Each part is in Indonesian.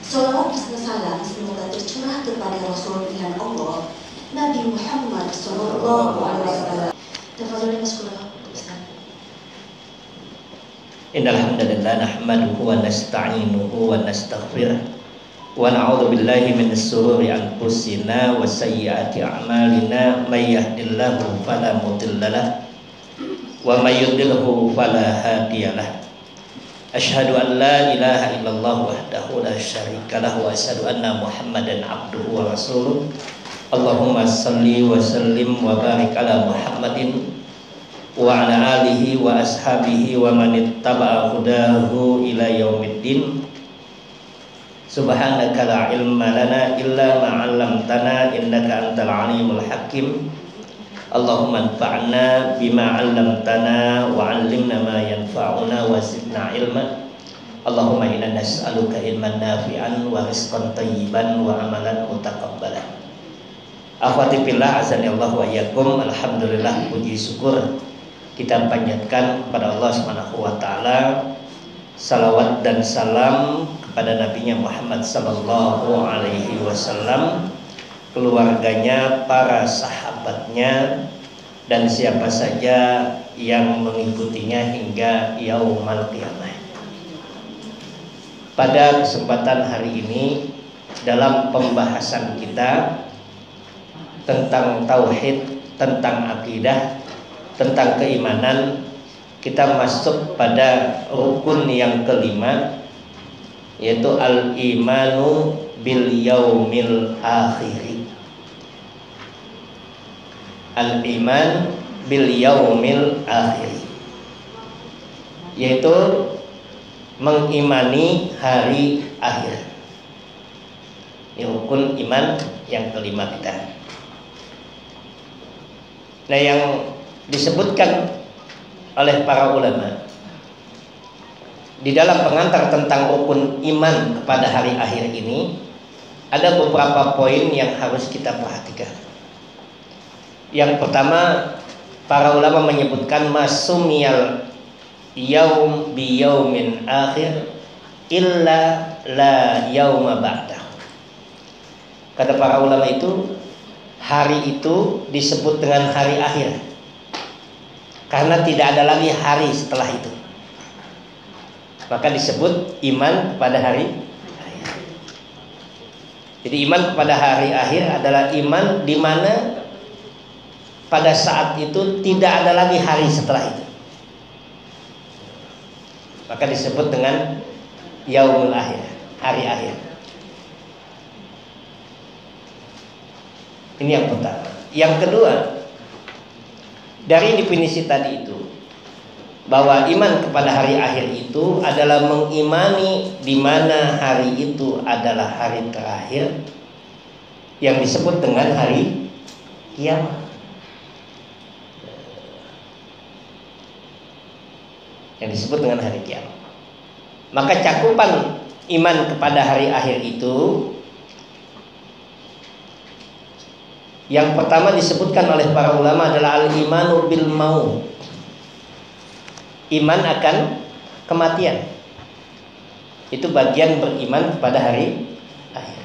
Salawat dan salam semoga tercurah kepada Rasul pilihan Allah, Nabi Muhammad Sallallahu Alaihi Wasallam. Tafadhol Mas. Innal hamdalillah nahmaduhu wa nasta'inuhu wa nastaghfiruh wa na'udzu billahi minas shururi anfusina wa sayyiati a'malina may yahdihillahu fala mudhillalah wa may yudlilhu fala hadiyalah. Asyhadu an la ilaha illallah wahdahu la syarikalah wa asyhadu anna Muhammadan abduhu wa rasuluh. Allahumma shalli wa sallim wa barik ala Muhammadin wa ala alihi wa ashabihi wa man ittaba'a hudahu ila yaumiddin. Subhanaka la ilma lana illa ma 'allamtana innaka antal alimul hakim. Allahumma anfa'na bima 'allamtana wa 'allimna ma yanfa'una wa zidna ilma. Allahumma inna nas'aluka ilman nafi'an wa rizqan thayyiban wa amalan mutaqabbalan. Akhwati fillah azanillahu wa iyyakum. Alhamdulillah, puji syukur kita panjatkan kepada Allah Subhanahu wa taala, salawat dan salam kepada nabinya Muhammad sallallahu alaihi wasallam, keluarganya, para sahabatnya, dan siapa saja yang mengikutinya hingga yaumul qiyamah. Pada kesempatan hari ini, dalam pembahasan kita tentang tauhid, tentang akidah, tentang keimanan, kita masuk pada rukun yang kelima, yaitu al-imanu bil yaumil akhir. Al-iman bil yaumil akhir, yaitu mengimani hari akhir. Ini rukun iman yang kelima kita. Nah, yang disebutkan oleh para ulama di dalam pengantar tentang rukun iman kepada hari akhir ini, ada beberapa poin yang harus kita perhatikan. Yang pertama, para ulama menyebutkan masumiyal yaum bi yaumin akhir illa la yauma ba'dah. Kata para ulama itu, hari itu disebut dengan hari akhir karena tidak ada lagi hari setelah itu. Maka disebut iman kepada hari akhir. Jadi iman kepada hari akhir adalah iman di mana pada saat itu tidak ada lagi hari setelah itu. Maka disebut dengan yaumul akhir, hari akhir. Ini yang pertama. Yang kedua, dari definisi tadi itu, bahwa iman kepada hari akhir itu adalah mengimani di mana hari itu adalah hari terakhir yang disebut dengan hari kiamat. Yang disebut dengan hari kiamat. Maka cakupan iman kepada hari akhir itu, yang pertama disebutkan oleh para ulama adalah al-imanu bil maut. Iman akan kematian. Itu bagian beriman kepada hari akhir.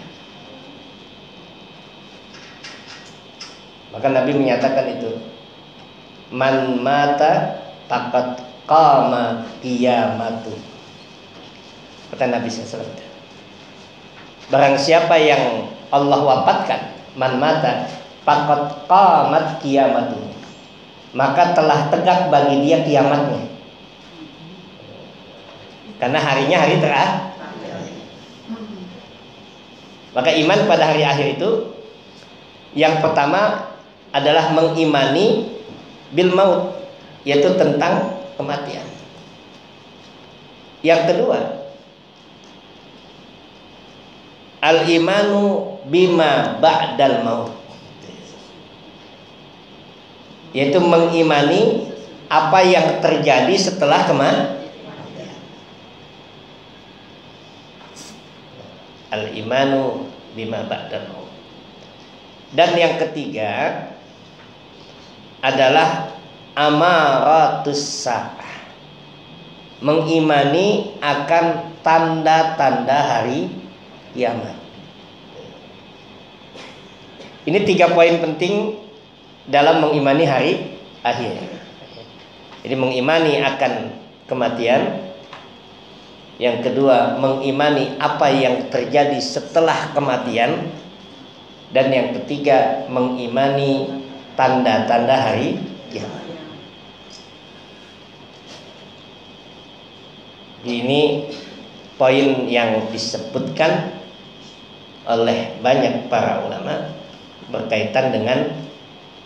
Maka Nabi menyatakan itu, man mata faqad qama qiyamatu. Kata Nabi SAW, barang siapa yang Allah wafatkan, man mata faqad qamat qiyamatu, maka telah tegak bagi dia kiamatnya. Karena harinya hari terakhir. Maka iman pada hari akhir itu, yang pertama adalah mengimani bil maut, yaitu tentang kematian. Yang kedua, al-imanu bima ba'dal maut, yaitu mengimani apa yang terjadi setelah kematian. Al-imanu bima ba'dal maut. Dan yang ketiga adalah amaratus sa'ah, mengimani akan tanda-tanda hari kiamat. Ini 3 poin penting dalam mengimani hari akhir. Jadi mengimani akan kematian. Yang kedua, mengimani apa yang terjadi setelah kematian. Dan yang ketiga, mengimani tanda-tanda hari kiamat. Ini poin yang disebutkan oleh banyak para ulama berkaitan dengan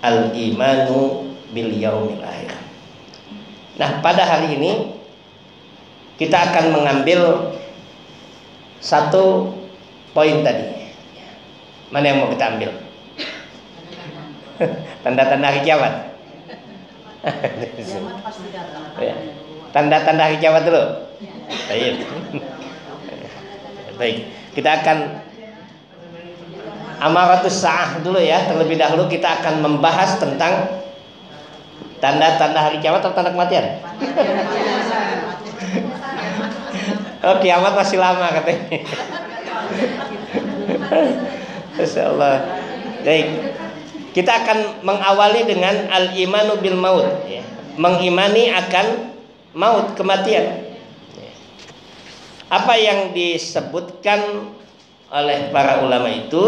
al-imanu bil yaumil akhir. Nah, pada hari ini kita akan mengambil satu poin tadi. Mana yang mau kita ambil? Tanda-tanda hari kiamat. Tanda-tanda hari kiamat dulu. Baik. Baik. Kita akan amaratus sa'ah dulu ya. Terlebih dahulu kita akan membahas tentang tanda-tanda hari kiamat atau tanda kematian. Oh, kiamat masih lama katanya. Masyaallah. Baik. Kita akan mengawali dengan al-imanu bil maut ya. Mengimani akan maut, kematian. Apa yang disebutkan oleh para ulama itu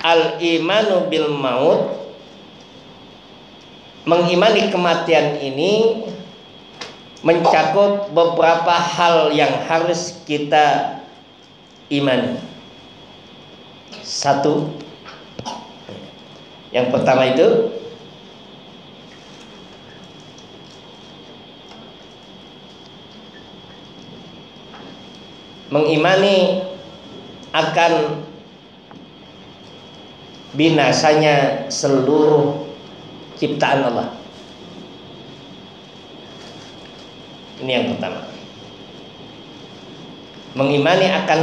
al-imanu bil maut, mengimani kematian ini mencakup beberapa hal yang harus kita imani. Satu, yang pertama itu mengimani akan binasanya seluruh ciptaan Allah. Ini yang pertama. Mengimani akan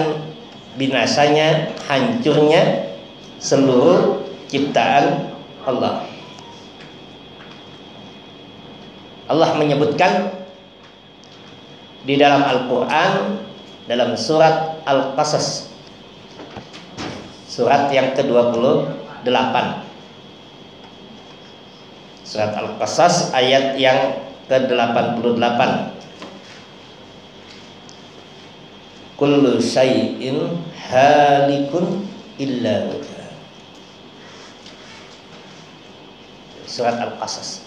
binasanya, hancurnya seluruh ciptaan Allah. Allah menyebutkan di dalam Al-Quran, dalam surat Al-Qasas, surat yang ke-28, surat Al-Qasas ayat yang ke-88. Kullu syai'in halikun illa wajhah. Surat Al-Qasas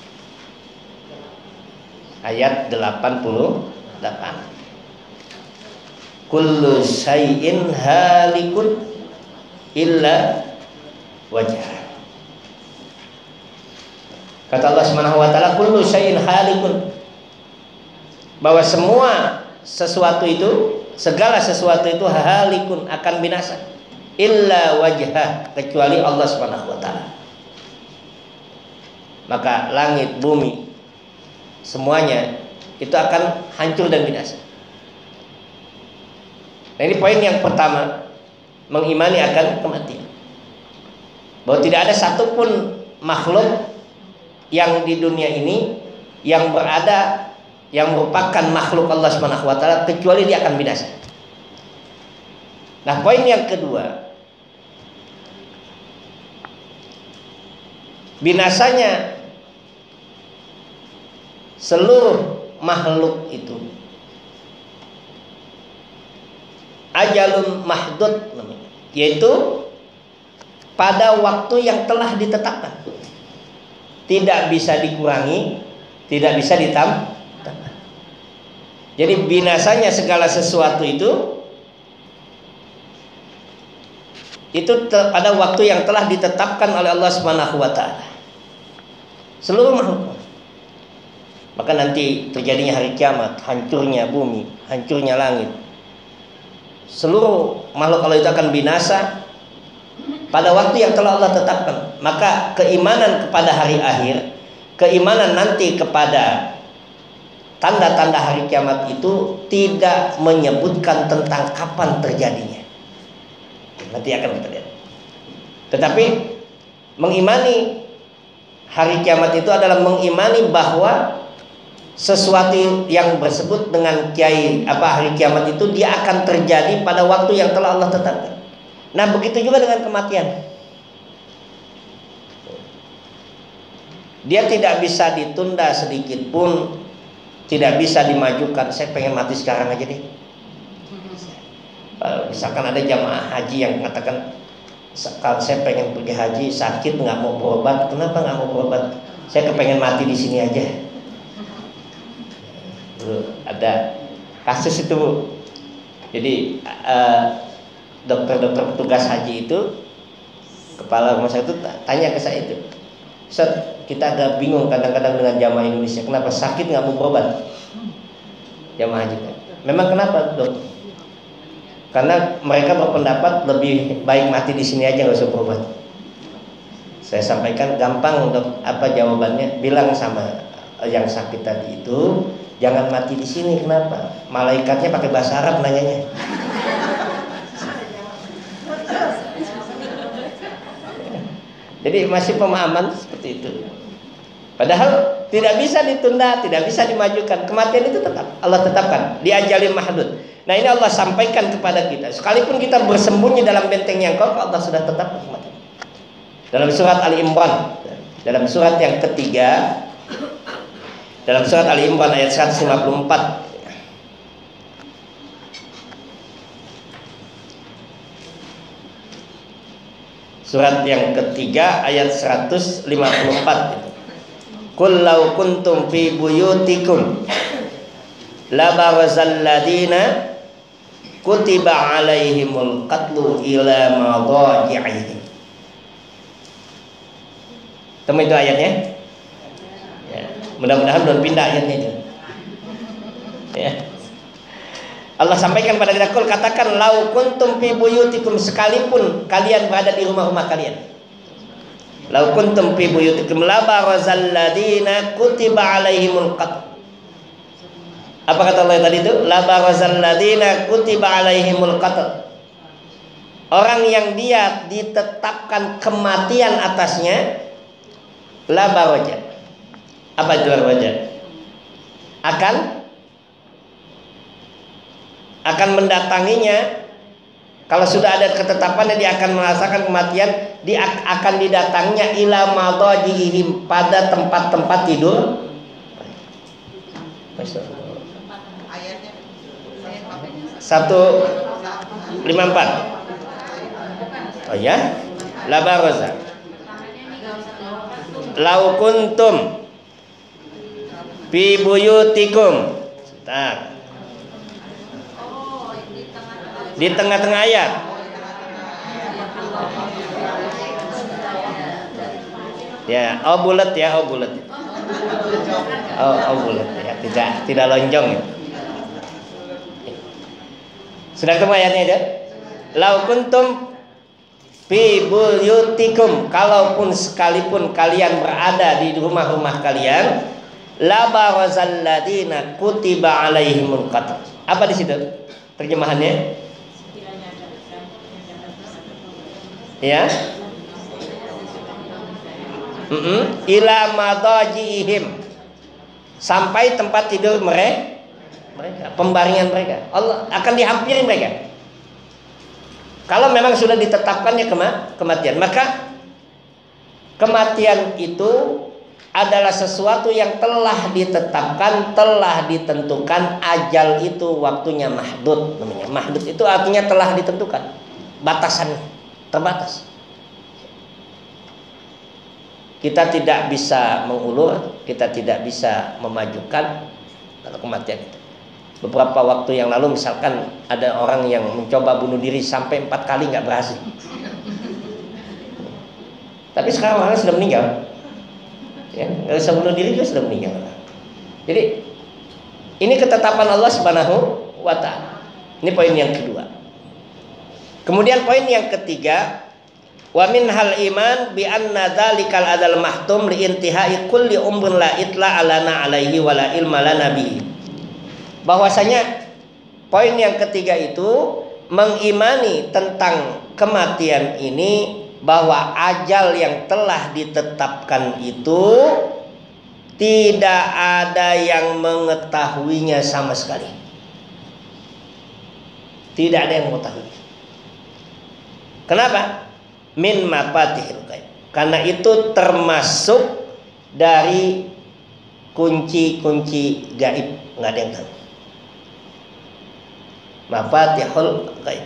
ayat 88. Kullu syai'in halikun illa wajhah. Kata Allah Subhanahu wa taala, kullu syai'in halikun, bahwa semua sesuatu itu, segala sesuatu itu halikun, akan binasa, illa wajhah, kecuali Allah Subhanahu wa taala. Maka langit, bumi, semuanya itu akan hancur dan binasa. Nah, ini poin yang pertama, mengimani akan kematian. Bahwa tidak ada satupun makhluk yang di dunia ini yang berada, yang merupakan makhluk Allah Subhanahu wa taala, kecuali dia akan binasa. Nah, poin yang kedua, binasanya seluruh makhluk itu, ajalun mahdud, yaitu pada waktu yang telah ditetapkan, tidak bisa dikurangi, tidak bisa ditambah. Jadi binasanya segala sesuatu itu pada waktu yang telah ditetapkan oleh Allah Subhanahu wa taala. Seluruh makhluk. Maka nanti terjadinya hari kiamat, hancurnya bumi, hancurnya langit. Seluruh makhluk Allah itu akan binasa pada waktu yang telah Allah tetapkan. Maka keimanan kepada hari akhir, keimanan nanti kepada tanda-tanda hari kiamat itu tidak menyebutkan tentang kapan terjadinya. Nanti akan kita lihat. Tetapi mengimani hari kiamat itu adalah mengimani bahwa sesuatu yang bersebut dengan hari kiamat itu dia akan terjadi pada waktu yang telah Allah tetapkan. Nah, begitu juga dengan kematian. Dia tidak bisa ditunda sedikit pun, tidak bisa dimajukan. Saya pengen mati sekarang aja deh. Misalkan ada jamaah haji yang mengatakan, kalau saya pengen pergi haji, sakit nggak mau berobat. Kenapa nggak mau berobat? Saya kepengen mati di sini aja. Ada kasus itu, Bu. Jadi dokter-dokter petugas haji itu, kepala rumah sakit itu tanya ke saya itu, Ustaz, kita agak bingung kadang-kadang dengan jamaah Indonesia, kenapa sakit nggak mau berobat? Jamaah haji, memang kenapa, Dok? Karena mereka berpendapat lebih baik mati di sini aja, nggak usah berobat. Saya sampaikan, gampang, Dok. Apa jawabannya? Bilang sama yang sakit tadi itu, jangan mati di sini. Kenapa? Malaikatnya pakai bahasa Arab nanyanya. Jadi masih pemahaman seperti itu. Padahal tidak bisa ditunda, tidak bisa dimajukan. Kematian itu tetap Allah tetapkan, diajalin mahdud. Nah, ini Allah sampaikan kepada kita. Sekalipun kita bersembunyi dalam benteng yang kokoh, Allah sudah tetapkan kematian. Dalam surat Ali Imran, dalam surat yang ketiga, dalam surat Ali Imran ayat 154, surat yang ketiga ayat 154 itu. Qul law kuntum fi buyutikum la barazal ladina kutiba alaihimul qatlu ila madaji'ihim. Temu itu ayatnya? Ya, mudah-mudahan belum pindah ayatnya itu. Ya. Allah sampaikan pada kita, kul katakan lau kuntum fi buyutikum, sekalipun kalian berada di rumah-rumah kalian. Lau kuntum fi buyutikum la barazal ladina kutiba alaihimul qatl. Apa kata Allah tadi itu? La barazal ladina kutiba alaihimul qatl. Orang yang dia ditetapkan kematian atasnya, la baraja. Apa itu la baraja? Akan mendatanginya. Kalau sudah ada ketetapan, dia akan merasakan kematian, dia akan didatanginya ila madajihim, pada tempat-tempat tidur. Ayatnya 154. Oh ya, la baraza. Lau kuntum fi buyutikum. Nah, di tengah-tengah ayat. Ya, oh bulat ya, oh bulat. Oh bulat ya, tidak lonjong ya. Sudah ketemu ayatnya aja. Lau kuntum fi buyutikum, kalaupun sekalipun kalian berada di rumah-rumah kalian, la barazal ladina kutiba alaihimul qatl. Apa di situ terjemahannya? Ya, ila madajihim, sampai tempat tidur mereka, pembaringan mereka. Allah akan dihampiri mereka. Kalau memang sudah ditetapkannya kematian, maka kematian itu adalah sesuatu yang telah ditetapkan, telah ditentukan. Ajal itu waktunya mahdud namanya. Mahdud itu artinya telah ditentukan, batasannya terbatas. Kita tidak bisa mengulur, kita tidak bisa memajukan kalau kematian itu. Beberapa waktu yang lalu misalkan ada orang yang mencoba bunuh diri sampai 4 kali nggak berhasil. Tapi sekarang orang sudah meninggal. Ya, nggak usah bunuh diri juga sudah meninggal. Jadi ini ketetapan Allah Subhanahu wa Ta'ala. Ini poin yang kedua. Kemudian poin yang ketiga, wa min hal iman bi anna dzalikal adal mahtum li intihai kulli umrin la itla alana alaihi wala ilma lana bihi. Bahwasanya poin yang ketiga itu mengimani tentang kematian ini, bahwa ajal yang telah ditetapkan itu tidak ada yang mengetahuinya sama sekali. Tidak ada yang mengetahui. Kenapa? Min mafatihil ghaib. Karena itu termasuk dari kunci-kunci gaib, nggak ada yang tahu. Mafatihul ghaib.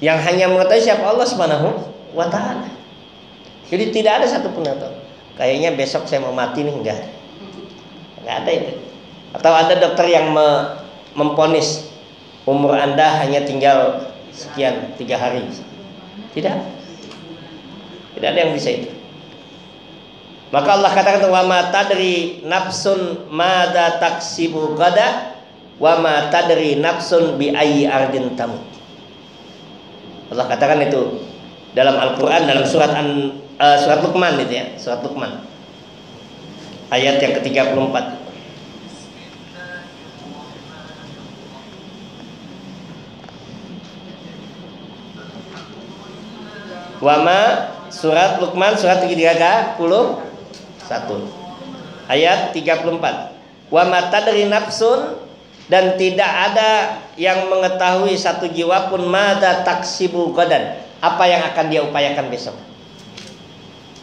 Yang hanya mengetahui siapa? Allah Subhanahu wa ta'ala. Jadi tidak ada satupun yang tahu. Kayaknya besok saya mau mati nih, enggak ada itu. Atau ada dokter yang memponis umur Anda hanya tinggal sekian 3 hari. Tidak ada yang bisa itu. Maka Allah katakan, wa ma tadri nafsun madza taksibu gada wa ma tadri nafsun bi ayyi ardin tamut. Allah katakan itu dalam Al-Qur'an, dalam surat Luqman itu ya, surat Luqman. Ayat yang ke-34. Wama surat Luqman surat 31 ayat 34. Wama tadri nafsun, dan tidak ada yang mengetahui satu jiwa pun madza taksibu gadan, apa yang akan dia upayakan besok.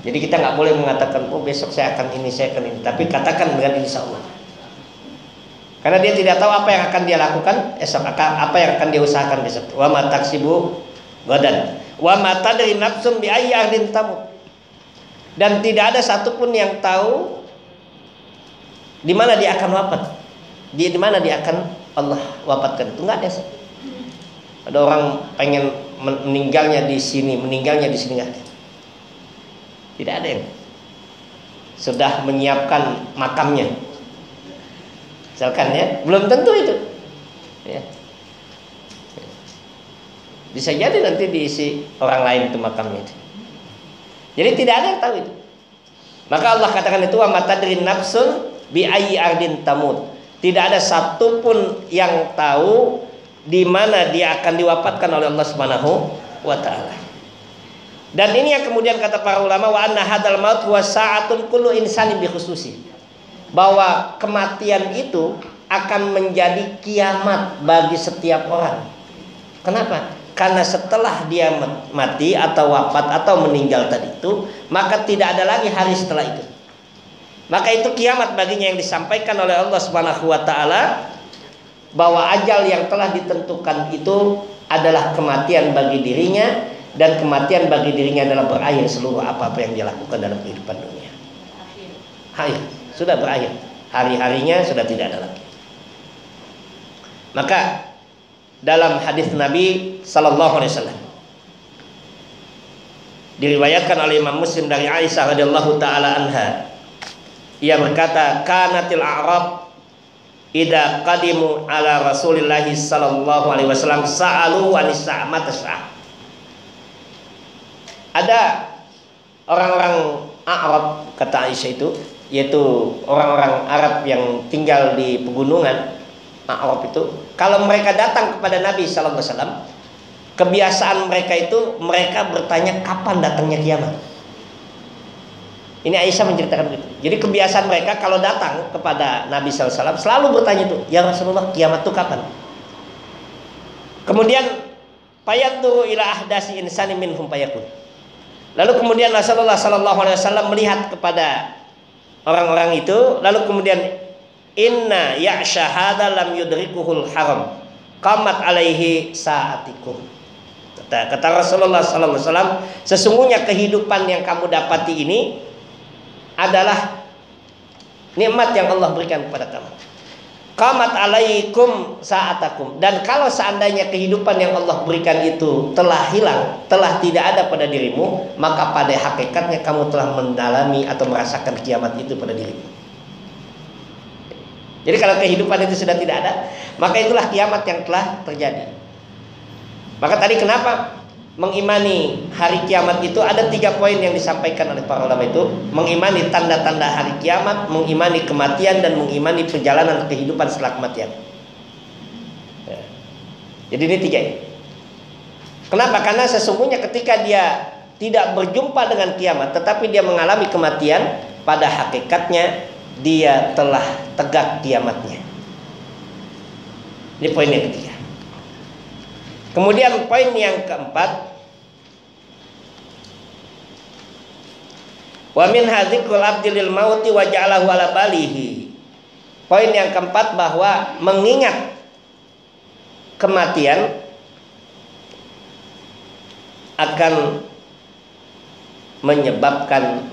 Jadi kita nggak boleh mengatakan oh besok saya akan ini, saya akan ini, tapi katakan dengan insya Allah. Karena dia tidak tahu apa yang akan dia lakukan esok, apa yang akan dia usahakan besok. Wama taksibu gadan. Wa ma tadri nafsun bi ayyi ardin tamut. Dan tidak ada satupun yang tahu di mana dia akan wafat. Di mana dia akan Allah wafatkan. Itu enggak ada. Ada orang pengen meninggalnya di sini enggak ada. Tidak ada yang sudah menyiapkan makamnya. Misalkan ya, belum tentu itu. Ya. Bisa jadi nanti diisi orang lain itu makamnya itu. Jadi tidak ada yang tahu itu. Maka Allah katakan itu wa matadrin nafsun bi ayyi ardin tamut. Tidak ada satupun yang tahu di mana dia akan diwafatkan oleh Allah Subhanahu wa taala. Dan ini yang kemudian kata para ulama, wa anna hadzal maut huwa sa'atun kullu insanin bi khususi. Bahwa kematian itu akan menjadi kiamat bagi setiap orang. Kenapa? Karena setelah dia mati atau wafat atau meninggal tadi itu, maka tidak ada lagi hari setelah itu. Maka itu kiamat baginya, yang disampaikan oleh Allah Subhanahu wa taala bahwa ajal yang telah ditentukan itu adalah kematian bagi dirinya, dan kematian bagi dirinya adalah berakhir seluruh apa-apa yang dia lakukan dalam kehidupan dunia. Akhir, sudah berakhir. Hari-harinya sudah tidak ada lagi. Maka dalam hadis Nabi sallallahu alaihi wasallam diriwayatkan oleh Imam Muslim dari Aisyah radhiyallahu taala anha, ia berkata, kanatil a'rab idza qadimu ala Rasulillah sallallahu alaihi wasallam sa'alu anis sa'mata sa'ah. Ada orang-orang Arab, kata Aisyah itu, yaitu orang-orang Arab yang tinggal di pegunungan Arab itu, kalau mereka datang kepada Nabi sallallahu alaihi wasallam, kebiasaan mereka itu mereka bertanya kapan datangnya kiamat. Ini Aisyah menceritakan begitu. Jadi kebiasaan mereka kalau datang kepada Nabi sallallahu alaihi wasallam selalu bertanya itu, ya Rasulullah, kiamat itu kapan? Kemudian fayaduru ila ahdasi insani minhum fayakun. Lalu kemudian Rasulullah sallallahu alaihi wasallam melihat kepada orang-orang itu, lalu kemudian inna ya'sha hadza lam yudrikuhul haram qamat alaihi saatikum. Kata Rasulullah sallallahu alaihi wasallam, sesungguhnya kehidupan yang kamu dapati ini adalah nikmat yang Allah berikan kepada kamu. Qamat alaikum saatakum. Dan kalau seandainya kehidupan yang Allah berikan itu telah hilang, telah tidak ada pada dirimu, maka pada hakikatnya kamu telah mendalami atau merasakan kiamat itu pada dirimu. Jadi kalau kehidupan itu sudah tidak ada, maka itulah kiamat yang telah terjadi. Maka tadi kenapa mengimani hari kiamat itu ada 3 poin yang disampaikan oleh para ulama itu: mengimani tanda-tanda hari kiamat, mengimani kematian, dan mengimani perjalanan kehidupan setelah kematian. Jadi ini 3 ini. Kenapa? Karena sesungguhnya ketika dia tidak berjumpa dengan kiamat, tetapi dia mengalami kematian, pada hakikatnya dia telah tegak kiamatnya. Ini poin yang ketiga. Kemudian poin yang keempat, wa min hadzikul abdi lil mauti wa ja'alahu ala balihi. Poin yang keempat, bahwa mengingat kematian akan menyebabkan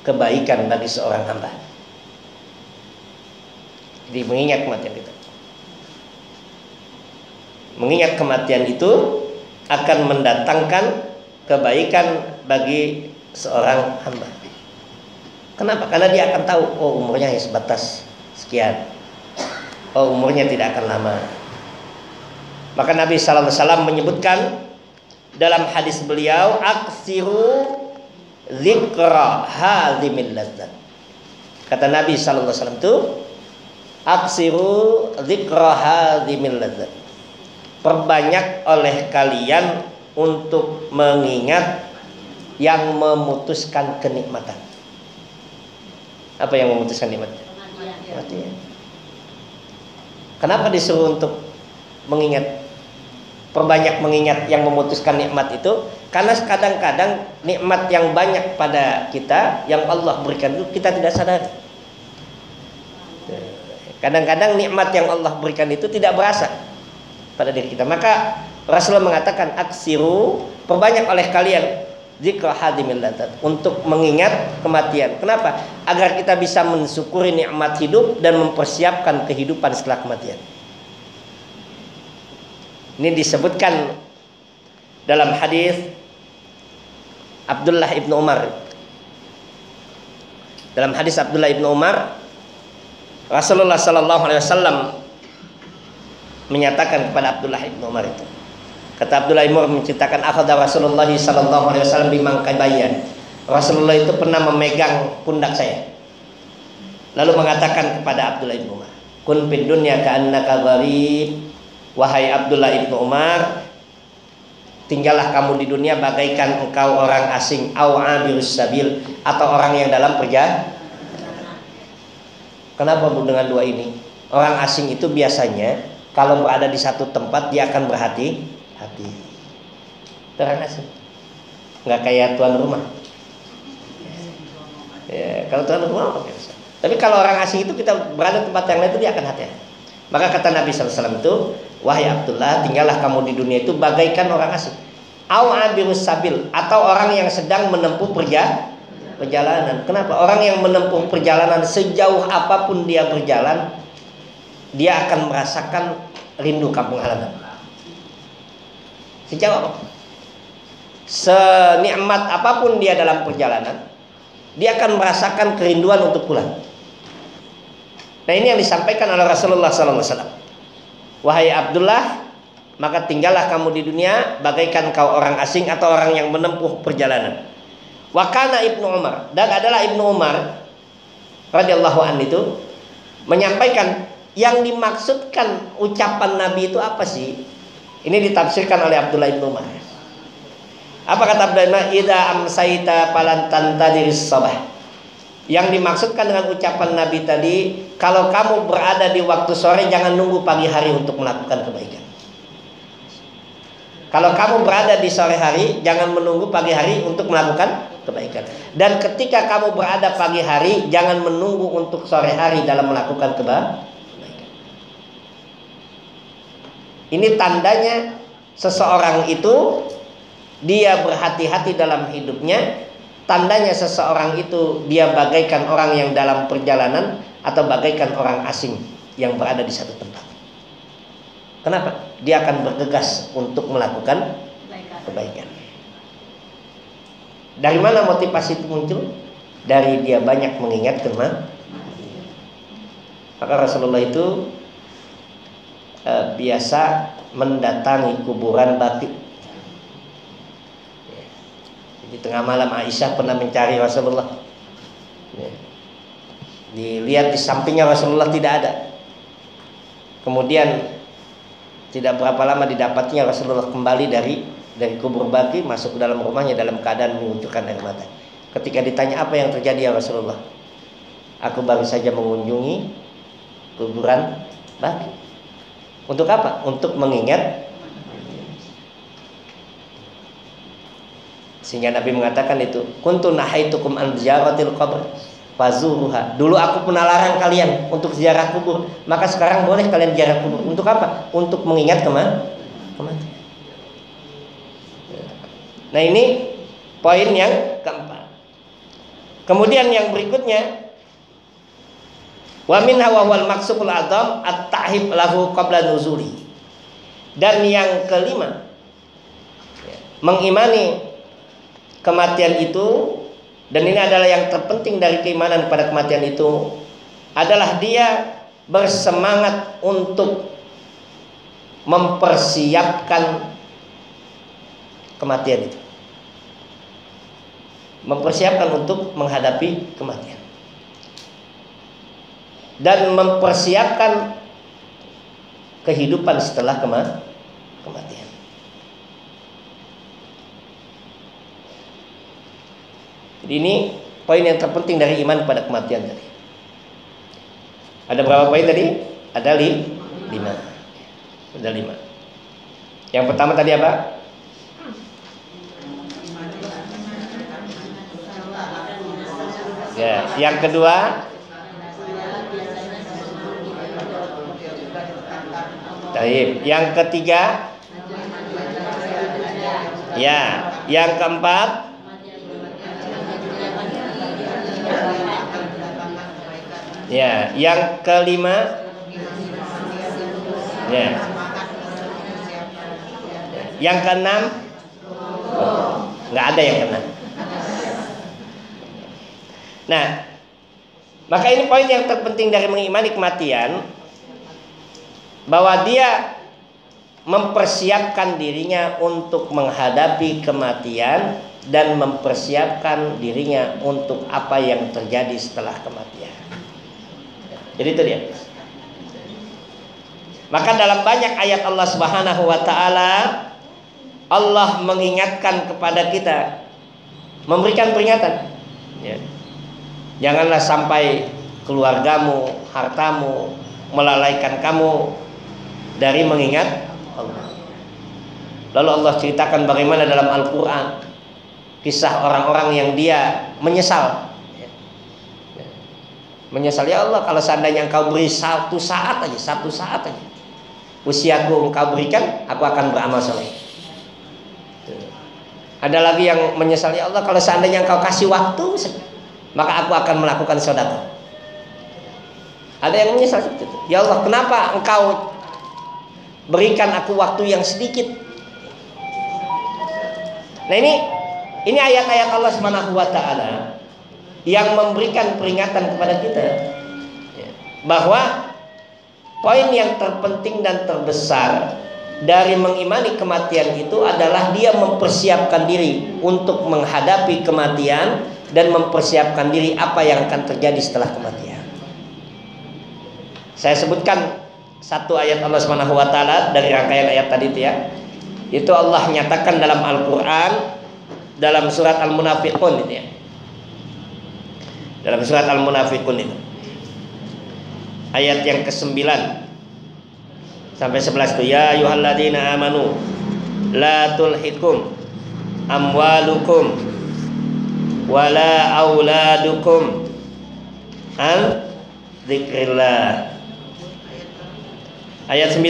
kebaikan bagi seorang hamba. Jadi mengingat kematian itu, mengingat kematian itu akan mendatangkan kebaikan bagi seorang hamba. Kenapa? Karena dia akan tahu, oh umurnya hanya sebatas sekian, oh umurnya tidak akan lama. Maka Nabi sallallahu alaihi wasallam menyebutkan dalam hadis beliau, aksiru dzikra hadzimil ladzat. Kata Nabi sallallahu alaihi wasallam itu, aksiru dzikra hadzimil ladzat. Perbanyak oleh kalian untuk mengingat yang memutuskan kenikmatan. Apa yang memutuskan nikmat? Kematian. Kenapa disuruh untuk mengingat? Perbanyak mengingat yang memutuskan nikmat itu, karena kadang-kadang nikmat yang banyak pada kita yang Allah berikan itu kita tidak sadari. Kadang-kadang nikmat yang Allah berikan itu tidak berasa pada diri kita. Maka Rasulullah mengatakan, aksiru, perbanyak oleh kalian dzikra hadimil ladzat, untuk mengingat kematian. Kenapa? Agar kita bisa mensyukuri nikmat hidup dan mempersiapkan kehidupan setelah kematian. Ini disebutkan dalam hadis Abdullah ibnu Umar. Dalam hadis Abdullah ibnu Umar, Rasulullah sallallahu alaihi wasallam menyatakan kepada Abdullah ibnu Umar itu. Kata Abdullah ibnu Umar menceritakan, akhadha Rasulullah sallallahu alaihi wasallam bimangkabaya. Rasulullah itu pernah memegang pundak saya. Lalu mengatakan kepada Abdullah ibnu Umar, kun fid dunya ka'annaka gharib. Wahai Abdullah ibnu Umar, tinggallah kamu di dunia bagaikan engkau orang asing, au abirus sabil, atau orang yang dalam perjalanan. Kenapa dengan dua ini? Orang asing itu biasanya kalau berada di satu tempat dia akan berhati-hati. Orang asing, nggak kayak tuan rumah. Ya, kalau tuan rumah biasa. Tapi kalau orang asing itu, kita berada di tempat yang lain itu dia akan hati-hati. Maka kata Nabi SAW itu, wahai Abdullah, tinggallah kamu di dunia itu bagaikan orang asing, au abirus sabil, atau orang yang sedang menempuh perjalanan. Kenapa? Orang yang menempuh perjalanan, sejauh apapun dia berjalan, dia akan merasakan rindu kampung halaman. Sejauh apapun, senikmat apapun dia dalam perjalanan, dia akan merasakan kerinduan untuk pulang. Nah, ini yang disampaikan oleh Rasulullah SAW. Wahai Abdullah, maka tinggallah kamu di dunia bagaikan kau orang asing atau orang yang menempuh perjalanan. Wa kana Ibnu Umar, dan adalah Ibnu Umar radhiyallahu anhu itu menyampaikan, yang dimaksudkan ucapan Nabi itu apa sih? Ini ditafsirkan oleh Abdullah ibnu Umar. Apa kata Abdullah ibnu Umar? Idza amsaita falan tantadiris sabah. Yang dimaksudkan dengan ucapan Nabi tadi, kalau kamu berada di waktu sore, jangan nunggu pagi hari untuk melakukan kebaikan. Kalau kamu berada di sore hari, jangan menunggu pagi hari untuk melakukan kebaikan. Dan ketika kamu berada pagi hari, jangan menunggu untuk sore hari dalam melakukan kebaikan. Ini tandanya seseorang itu dia berhati-hati dalam hidupnya. Tandanya seseorang itu dia bagaikan orang yang dalam perjalanan atau bagaikan orang asing yang berada di satu tempat. Kenapa? Dia akan bergegas untuk melakukan kebaikan. Dari mana motivasi itu muncul? Dari dia banyak mengingat kematian. Maka Rasulullah itu biasa mendatangi kuburan baqi. Di tengah malam Aisyah pernah mencari Rasulullah. Dilihat di sampingnya Rasulullah tidak ada. Kemudian tidak berapa lama didapatnya Rasulullah kembali dari dari kubur Baqi masuk ke dalam rumahnya dalam keadaan mengucurkan air mata. Ketika ditanya apa yang terjadi ya Rasulullah, aku baru saja mengunjungi kuburan Baqi. Untuk apa? Untuk mengingat. Sehingga Nabi mengatakan itu, kuntu nahaitukum an ziyaratil qabr fazuruha. Dulu aku pernah larang kalian untuk ziarah kubur, maka sekarang boleh kalian ziarah kubur. Untuk apa? Untuk mengingat kematian. Nah, ini poin yang keempat. Kemudian yang berikutnya, wa minha wa huwal maqsudul adzam at-ta'hib lahu qabla nuzuli. Dan yang kelima, mengimani kematian itu, dan ini adalah yang terpenting dari keimanan pada kematian itu, adalah dia bersemangat untuk mempersiapkan kematian itu, mempersiapkan untuk menghadapi kematian, dan mempersiapkan kehidupan setelah kematian. Jadi ini poin yang terpenting dari iman pada kematian tadi. Ada berapa poin tadi? Ada 5. Ada 5. Yang pertama tadi apa? Ya, yang kedua, taib. Yang ketiga, ya, yang keempat, ya, yang kelima, ya, yang keenam, nggak ada yang keenam. Nah, maka ini poin yang terpenting dari mengimani kematian, bahwa dia mempersiapkan dirinya untuk menghadapi kematian dan mempersiapkan dirinya untuk apa yang terjadi setelah kematian. Jadi itu dia. Maka dalam banyak ayat Allah Subhanahu wa taala, Allah mengingatkan kepada kita, memberikan peringatan, ya. Janganlah sampai keluargamu, hartamu melalaikan kamu dari mengingat Allah. Lalu Allah ceritakan bagaimana dalam Al-Quran kisah orang-orang yang dia menyesal. Menyesal, ya Allah, kalau seandainya engkau beri satu saat aja usiaku engkau berikan, aku akan beramal soleh. Ada lagi yang menyesal, ya Allah, kalau seandainya engkau kasih waktu, maka aku akan melakukan sedekah. Ada yang menyesal seperti itu. Ya Allah, kenapa engkau berikan aku waktu yang sedikit? Nah, ini ayat-ayat Allah Subhanahu wa taala yang memberikan peringatan kepada kita, bahwa poin yang terpenting dan terbesar dari mengimani kematian itu adalah dia mempersiapkan diri untuk menghadapi kematian dan mempersiapkan diri apa yang akan terjadi setelah kematian. Saya sebutkan satu ayat Allah Subhanahu wa taala dari rangkaian ayat tadi itu, ya. Itu Allah nyatakan dalam Al-Qur'an dalam surat Al-Munafiqun itu, ya. Dalam surat Al-Munafiqun itu, ayat yang ke-9 sampai 11 itu, ya ayyuhalladzina amanu la tulhikum amwalukum wala auladukum an dzikrillah. Ayat 9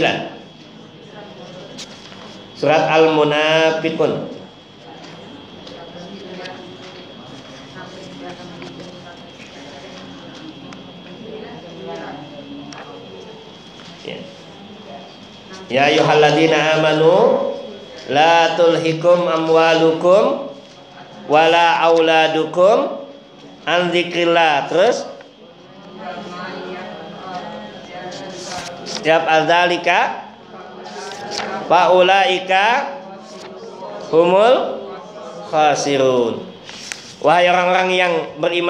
surat Al-Munafiqun. Ya ayyuhalladzina amanu la tulhikum amwalukum wala auladukum an dzikrillah. Terus setiap adzalika faulaika humul khasirun. Wahai orang-orang yang beriman,